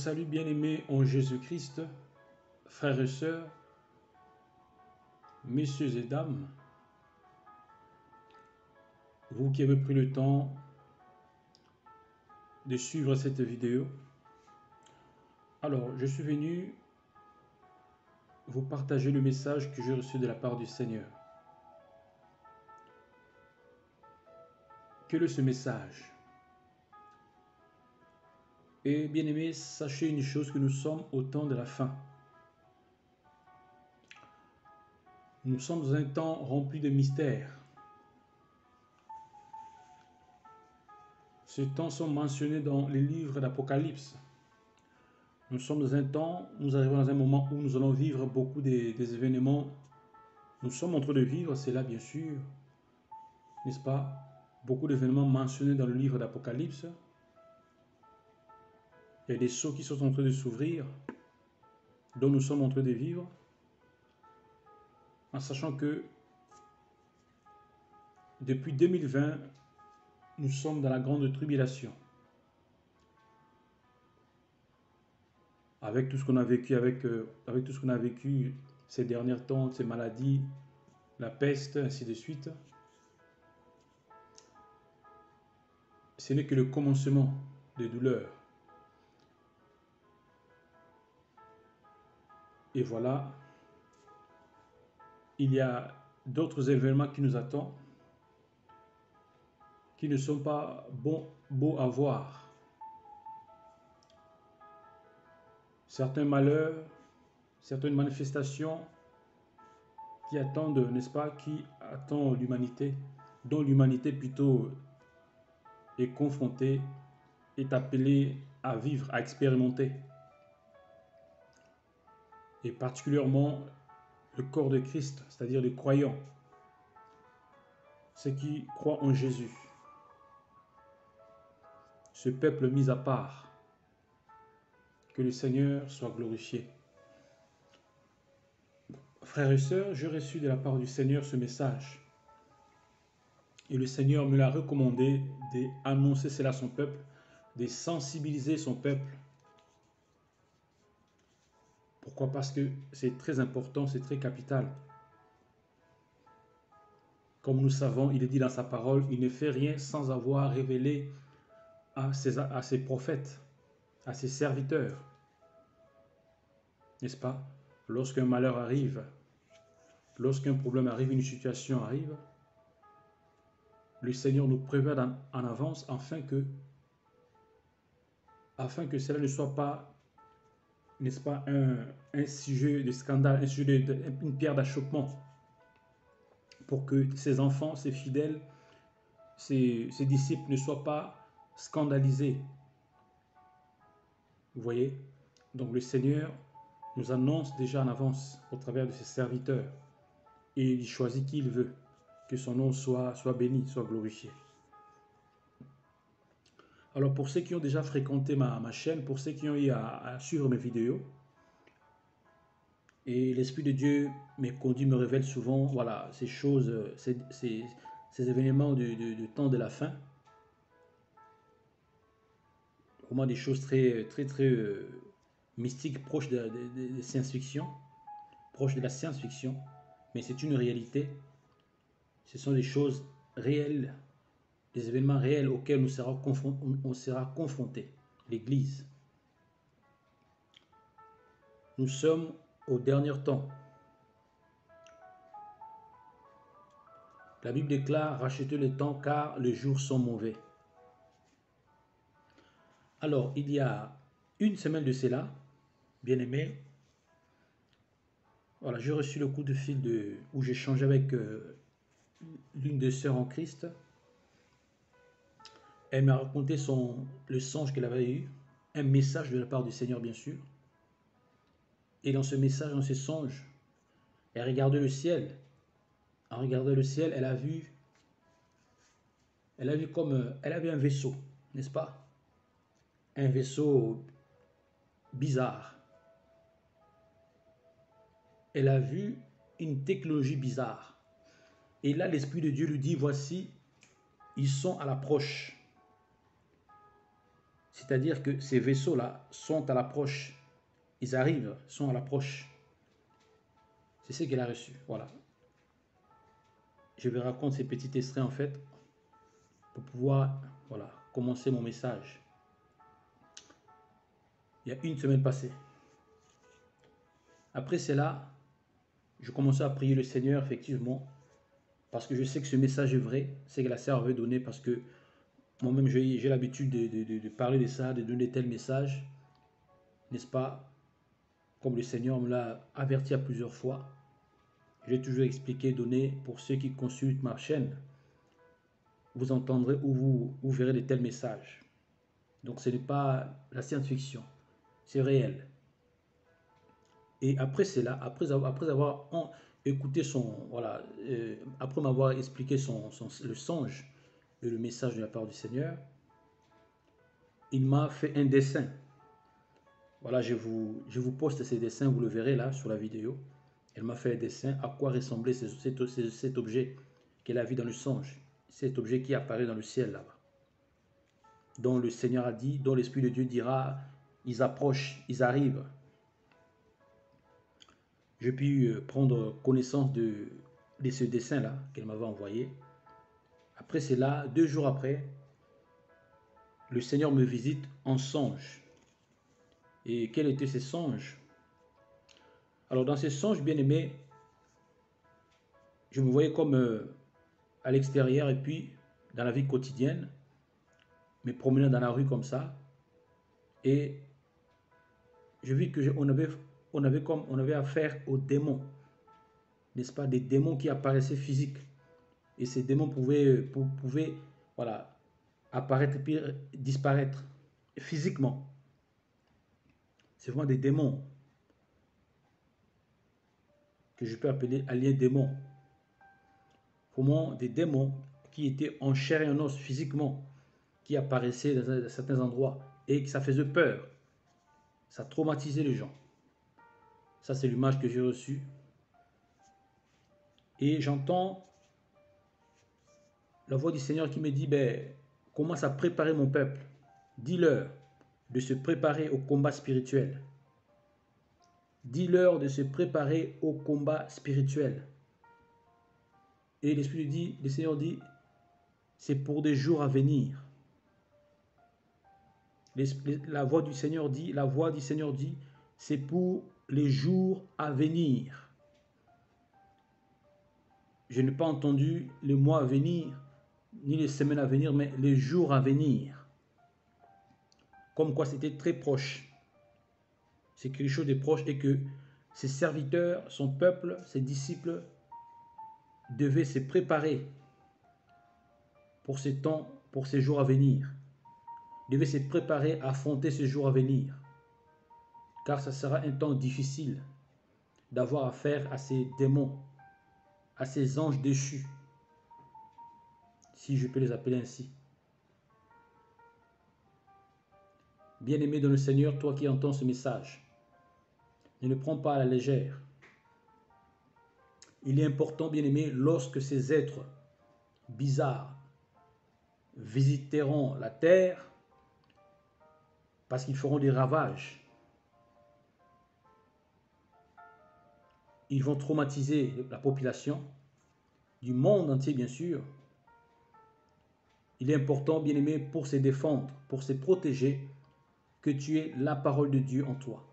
salue bien-aimés en Jésus-Christ, frères et sœurs, messieurs et dames, vous qui avez pris le temps de suivre cette vidéo. Alors, je suis venu vous partager le message que j'ai reçu de la part du Seigneur. Quel est ce message? Et bien-aimés, sachez une chose, que nous sommes au temps de la fin. Nous sommes dans un temps rempli de mystères. Ces temps sont mentionnés dans les livres d'Apocalypse. Nous sommes dans un temps, nous arrivons dans un moment où nous allons vivre beaucoup des événements. Nous sommes en train de vivre, c'est là bien sûr, n'est-ce pas? Beaucoup d'événements mentionnés dans le livre d'Apocalypse. Il y a des sceaux qui sont en train de s'ouvrir, dont nous sommes en train de vivre, en sachant que depuis 2020, nous sommes dans la grande tribulation. Avec tout ce qu'on a vécu, avec tout ce qu'on a vécu ces derniers temps, ces maladies, la peste, ainsi de suite, ce n'est que le commencement des douleurs. Et voilà, il y a d'autres événements qui nous attendent, qui ne sont pas beaux à voir. Certains malheurs, certaines manifestations qui attendent, n'est-ce pas, qui attendent l'humanité, dont l'humanité plutôt est confrontée, est appelée à vivre, à expérimenter. Et particulièrement le corps de Christ, c'est-à-dire les croyants, ceux qui croient en Jésus, ce peuple mis à part. Que le Seigneur soit glorifié. Frères et sœurs, j'ai reçu de la part du Seigneur ce message. Et le Seigneur me l'a recommandé d'annoncer cela à son peuple, de sensibiliser son peuple. Pourquoi? Parce que c'est très important, c'est très capital. Comme nous savons, il est dit dans sa parole, il ne fait rien sans avoir révélé à ses prophètes, à ses serviteurs. N'est-ce pas? Lorsqu'un malheur arrive, lorsqu'un problème arrive, une situation arrive, le Seigneur nous prévient en avance afin que cela ne soit pas, n'est-ce pas, un sujet de scandale, une pierre d'achoppement, pour que ses enfants, ses fidèles, ses disciples ne soient pas scandalisés. Vous voyez? Donc le Seigneur nous annonce déjà en avance au travers de ses serviteurs, et il choisit qui il veut, que son nom soit béni, soit glorifié. Alors pour ceux qui ont déjà fréquenté ma chaîne, pour ceux qui ont eu à suivre mes vidéos, et l'Esprit de Dieu me conduit, me révèle souvent, voilà, ces choses, ces événements du temps de la fin, vraiment des choses très mystiques, proches de science-fiction, proches de la science-fiction, mais c'est une réalité. Ce sont des choses réelles, des événements réels auxquels on sera confronté, l'Église. Nous sommes au dernier temps. La Bible déclare: rachetez le temps car les jours sont mauvais. Alors, il y a une semaine de cela, bien-aimé, voilà, j'ai reçu le coup de fil où j'échangeais avec l'une des sœurs en Christ. Elle m'a raconté le songe qu'elle avait eu, un message de la part du Seigneur, bien sûr. Et dans ce message, dans ce songe, elle regardait le ciel. En regardant le ciel, elle a vu comme elle avait un vaisseau, n'est-ce pas? Un vaisseau bizarre. Elle a vu une technologie bizarre. Et là, l'Esprit de Dieu lui dit: voici, ils sont à l'approche. C'est-à-dire que ces vaisseaux-là sont à l'approche. Ils arrivent, sont à l'approche. C'est ce qu'elle a reçu. Voilà. Je vais raconter ces petits extraits en fait pour pouvoir voilà, commencer mon message. Il y a une semaine passée. Après cela, je commençais à prier le Seigneur effectivement parce que je sais que ce message est vrai. C'est que la sœur avait donné parce que moi-même j'ai l'habitude de parler de ça, de donner tel message. N'est-ce pas? Comme le Seigneur me l'a averti à plusieurs fois. J'ai toujours expliqué, donné pour ceux qui consultent ma chaîne. Vous entendrez ou vous verrez de tels messages. Donc ce n'est pas la science-fiction, c'est réel. Et après cela, après avoir écouté son, voilà, après m'avoir expliqué le songe et le message de la part du Seigneur, il m'a fait un dessin. Voilà, je vous poste ces dessins, vous le verrez là sur la vidéo. Elle m'a fait un dessin à quoi ressemblait cet objet qu'elle a vu dans le songe, cet objet qui apparaît dans le ciel là-bas, dont le Seigneur a dit, dont l'Esprit de Dieu dira, ils approchent, ils arrivent. J'ai pu prendre connaissance de ce dessin-là qu'elle m'avait envoyé. Après cela, 2 jours après, le Seigneur me visite en songe. Et quels étaient ces songes? Alors dans ces songes, bien aimés, je me voyais comme à l'extérieur et puis dans la vie quotidienne, me promenant dans la rue comme ça. Et je vis que on avait affaire aux démons, n'est-ce pas, des démons qui apparaissaient physiques. Et ces démons pouvaient voilà, apparaître et puis disparaître physiquement. C'est vraiment des démons que je peux appeler aliens démons. Vraiment des démons qui étaient en chair et en os physiquement, qui apparaissaient dans certains endroits et que ça faisait peur. Ça traumatisait les gens. Ça, c'est l'image que j'ai reçue. Et j'entends la voix du Seigneur qui me dit, commence à préparer mon peuple. Dis-leur de se préparer au combat spirituel. Dis-leur de se préparer au combat spirituel. Et le Seigneur dit, c'est pour des jours à venir. La voix du Seigneur dit, c'est pour les jours à venir. Je n'ai pas entendu les mois à venir, ni les semaines à venir, mais les jours à venir. Comme quoi c'était très proche. C'est quelque chose de proche et que ses serviteurs, son peuple, ses disciples devaient se préparer pour ces temps, pour ces jours à venir. Devaient se préparer à affronter ces jours à venir. Car ça sera un temps difficile d'avoir affaire à ces démons, à ces anges déchus, si je peux les appeler ainsi. Bien-aimé dans le Seigneur, toi qui entends ce message, ne le prends pas à la légère. Il est important, bien-aimé, lorsque ces êtres bizarres visiteront la terre, parce qu'ils feront des ravages. Ils vont traumatiser la population du monde entier, bien sûr. Il est important, bien-aimé, pour se défendre, pour se protéger, que tu aies la parole de Dieu en toi.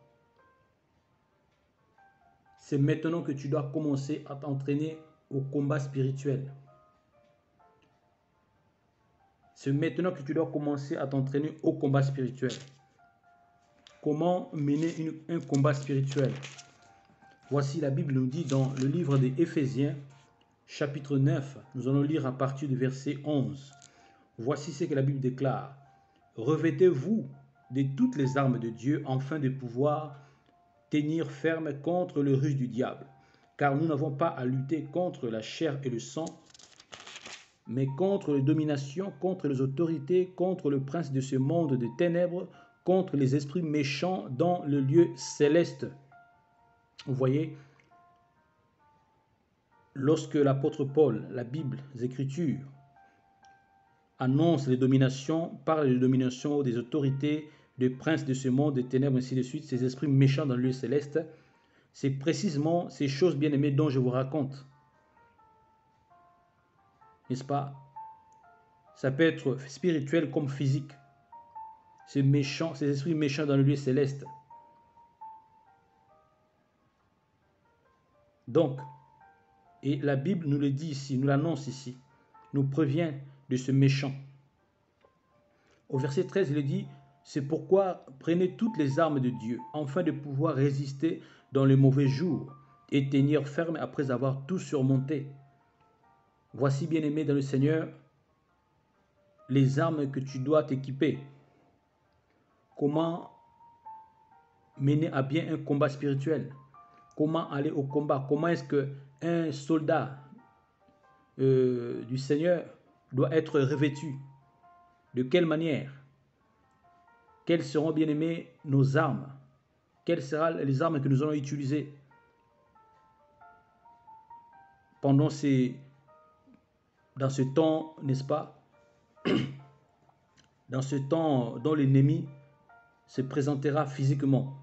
C'est maintenant que tu dois commencer à t'entraîner au combat spirituel. C'est maintenant que tu dois commencer à t'entraîner au combat spirituel. Comment mener un combat spirituel? Voici la Bible nous dit dans le livre des Éphésiens, chapitre 9, nous allons lire à partir du verset 11. Voici ce que la Bible déclare. Revêtez-vous de toutes les armes de Dieu afin de pouvoir tenir ferme contre le ruse du diable. Car nous n'avons pas à lutter contre la chair et le sang, mais contre les dominations, contre les autorités, contre le prince de ce monde de ténèbres, contre les esprits méchants dans le lieu céleste. Vous voyez, lorsque l'apôtre Paul, la Bible, les Écritures, annonce les dominations, parle des dominations des autorités, des princes de ce monde, des ténèbres, ainsi de suite, ces esprits méchants dans le lieu céleste. C'est précisément ces choses bien-aimées dont je vous raconte. N'est-ce pas? Ça peut être spirituel comme physique. Ces esprits méchants dans le lieu céleste. Donc, et la Bible nous le dit ici, nous l'annonce ici, nous prévient de ce méchant. Au verset 13, il dit, c'est pourquoi prenez toutes les armes de Dieu, afin de pouvoir résister dans les mauvais jours et tenir ferme après avoir tout surmonté. Voici, bien-aimé dans le Seigneur, les armes que tu dois t'équiper. Comment mener à bien un combat spirituel? Comment aller au combat? Comment est-ce qu'un soldat du Seigneur doit être revêtu? De quelle manière? Quelles seront, bien aimés, nos armes? Quelles seront les armes que nous allons utiliser pendant dans ce temps, n'est-ce pas? Dans ce temps dont l'ennemi se présentera physiquement.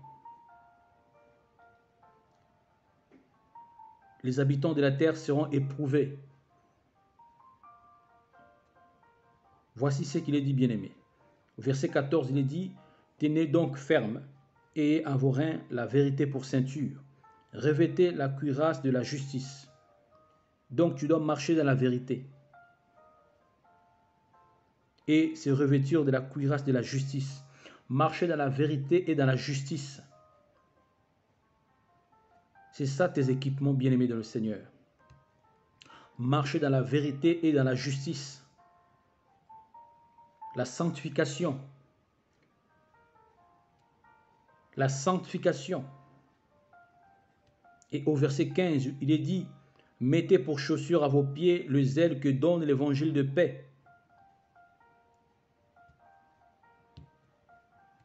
Les habitants de la terre seront éprouvés. Voici ce qu'il est dit, bien-aimé. Verset 14, il est dit, tenez donc ferme et à vos reins la vérité pour ceinture. Revêtez la cuirasse de la justice. Donc tu dois marcher dans la vérité. Et se revêtir de la cuirasse de la justice. Marcher dans la vérité et dans la justice. C'est ça tes équipements, bien-aimés dans le Seigneur. Marcher dans la vérité et dans la justice. La sanctification. La sanctification. Et au verset 15, il est dit, mettez pour chaussure à vos pieds le zèle que donne l'évangile de paix.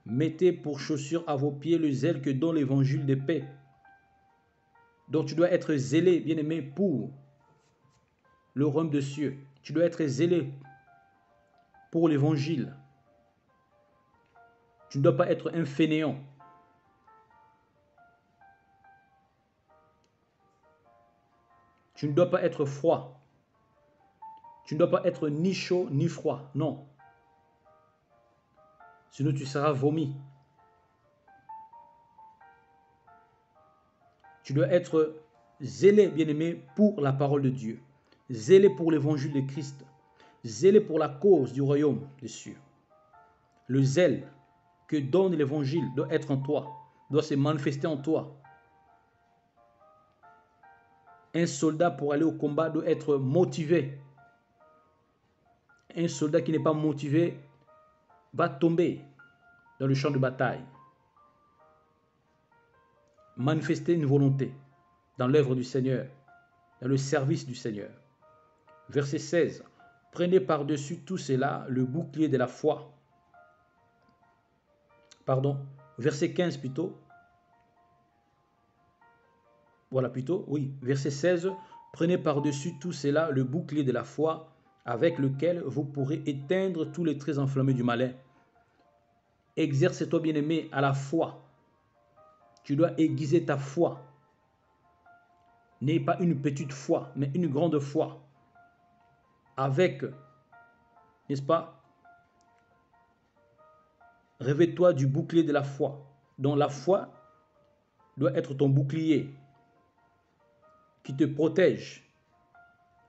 Mettez pour chaussure à vos pieds le zèle que donne l'évangile de paix. Donc tu dois être zélé, bien-aimé, pour le royaume des cieux. Tu dois être zélé pour l'évangile. Tu ne dois pas être un fainéant. Tu ne dois pas être froid. Tu ne dois pas être ni chaud ni froid. Non. Sinon tu seras vomi. Tu dois être zélé, bien-aimé, pour la parole de Dieu. Zélé pour l'évangile de Christ. Zélé pour la cause du royaume des cieux. Le zèle que donne l'évangile doit être en toi, doit se manifester en toi. Un soldat pour aller au combat doit être motivé. Un soldat qui n'est pas motivé va tomber dans le champ de bataille. Manifester une volonté dans l'œuvre du Seigneur, dans le service du Seigneur. Verset 16. Prenez par-dessus tout cela le bouclier de la foi. Pardon, verset 15 plutôt. Voilà plutôt, oui. Verset 16. Prenez par-dessus tout cela le bouclier de la foi avec lequel vous pourrez éteindre tous les traits enflammés du malin. Exerce-toi, bien-aimé, à la foi. Tu dois aiguiser ta foi. N'aie pas une petite foi, mais une grande foi. Avec, n'est-ce pas, revêt-toi du bouclier de la foi. Donc la foi doit être ton bouclier qui te protège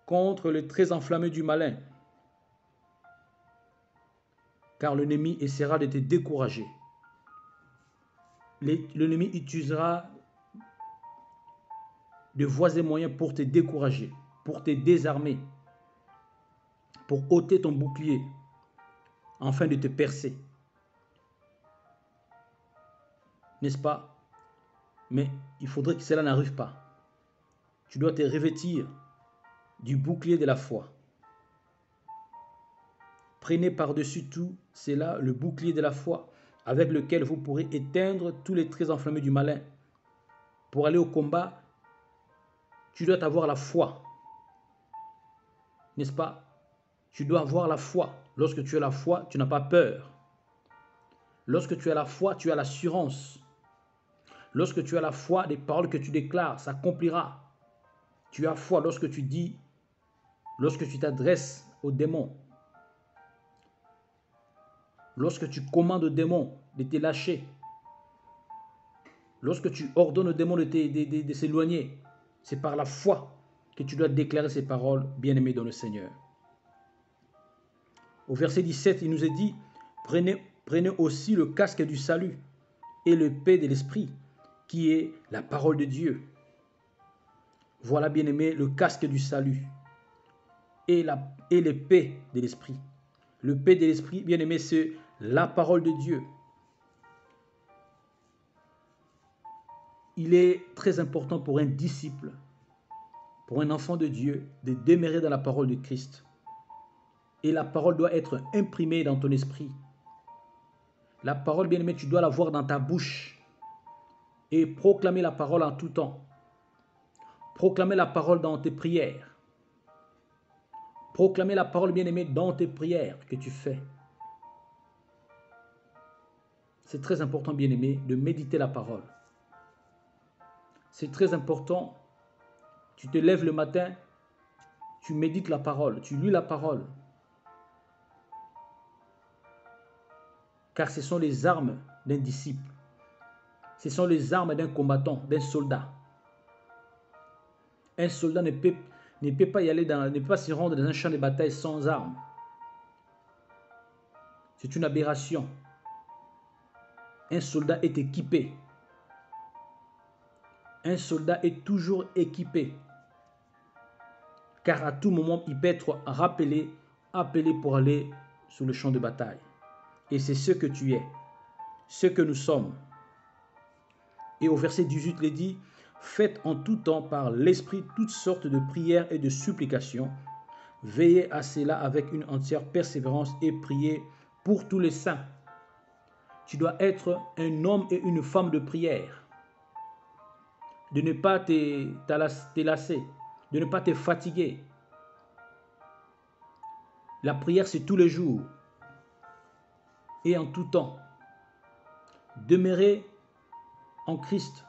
contre les traits enflammés du malin. Car l'ennemi essaiera de te décourager. L'ennemi utilisera de voies et moyens pour te décourager, pour te désarmer, pour ôter ton bouclier, afin de te percer. N'est-ce pas? Mais il faudrait que cela n'arrive pas. Tu dois te revêtir du bouclier de la foi. Prenez par-dessus tout cela le bouclier de la foi, avec lequel vous pourrez éteindre tous les traits enflammés du malin. Pour aller au combat, tu dois avoir la foi. N'est-ce pas? Tu dois avoir la foi. Lorsque tu as la foi, tu n'as pas peur. Lorsque tu as la foi, tu as l'assurance. Lorsque tu as la foi, les paroles que tu déclares s'accomplira. Tu as foi lorsque tu dis, lorsque tu t'adresses aux démons. Lorsque tu commandes aux démons de te lâcher. Lorsque tu ordonnes aux démons de s'éloigner. C'est par la foi que tu dois déclarer ces paroles, bien-aimés dans le Seigneur. Au verset 17, il nous est dit, prenez aussi le casque du salut et l'épée de l'esprit, qui est la parole de Dieu. Voilà, bien-aimé, le casque du salut et l'épée de l'esprit. L'épée de l'esprit, bien-aimé, c'est la parole de Dieu. Il est très important pour un disciple, pour un enfant de Dieu, de demeurer dans la parole de Christ. Et la parole doit être imprimée dans ton esprit. La parole, bien-aimé, tu dois la voir dans ta bouche et proclamer la parole en tout temps. Proclamer la parole dans tes prières. Proclamer la parole, bien-aimé, dans tes prières que tu fais. C'est très important, bien-aimé, de méditer la parole. C'est très important. Tu te lèves le matin, tu médites la parole, tu lis la parole. Car ce sont les armes d'un disciple. Ce sont les armes d'un combattant, d'un soldat. Un soldat ne peut pas y aller ne peut pas s'y rendre dans un champ de bataille sans armes. C'est une aberration. Un soldat est équipé. Un soldat est toujours équipé. Car à tout moment, il peut être appelé pour aller sur le champ de bataille. Et c'est ce que tu es, ce que nous sommes. Et au verset 18, il est dit, faites en tout temps par l'Esprit toutes sortes de prières et de supplications. Veillez à cela avec une entière persévérance et priez pour tous les saints. Tu dois être un homme et une femme de prière. De ne pas te lasser, de ne pas te fatiguer. La prière, c'est tous les jours et en tout temps. Demeurer en Christ,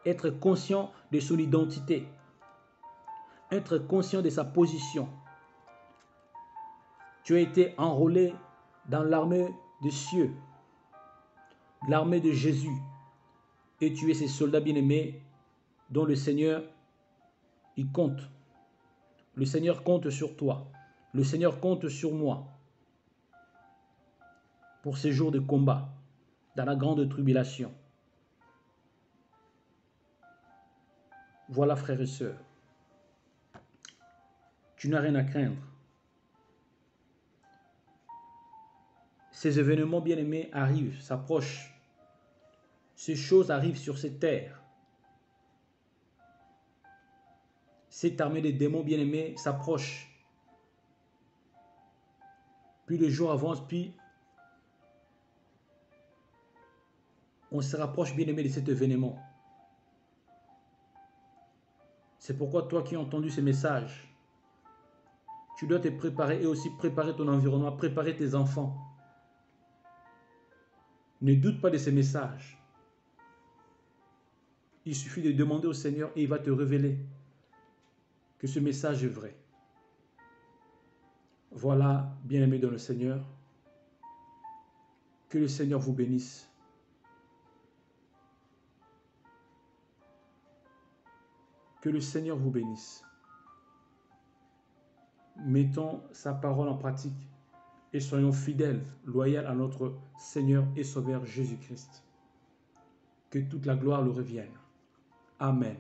être conscient de son identité, être conscient de sa position. Tu as été enrôlé dans l'armée des cieux, l'armée de Jésus, et tu es ces soldats bien-aimés dont le Seigneur, il compte. Le Seigneur compte sur toi. Le Seigneur compte sur moi pour ces jours de combat, dans la grande tribulation. Voilà, frères et sœurs, tu n'as rien à craindre. Ces événements bien-aimés arrivent, s'approchent. Ces choses arrivent sur cette terre. Cette armée de démons bien-aimés s'approche. Plus les jours avancent, puis on se rapproche bien-aimé de cet événement. C'est pourquoi toi qui as entendu ces messages, tu dois te préparer et aussi préparer ton environnement, préparer tes enfants. Ne doute pas de ces messages. Il suffit de demander au Seigneur et il va te révéler que ce message est vrai. Voilà, bien-aimés dans le Seigneur, que le Seigneur vous bénisse. Que le Seigneur vous bénisse. Mettons sa parole en pratique et soyons fidèles, loyaux à notre Seigneur et Sauveur Jésus-Christ. Que toute la gloire lui revienne. Amen.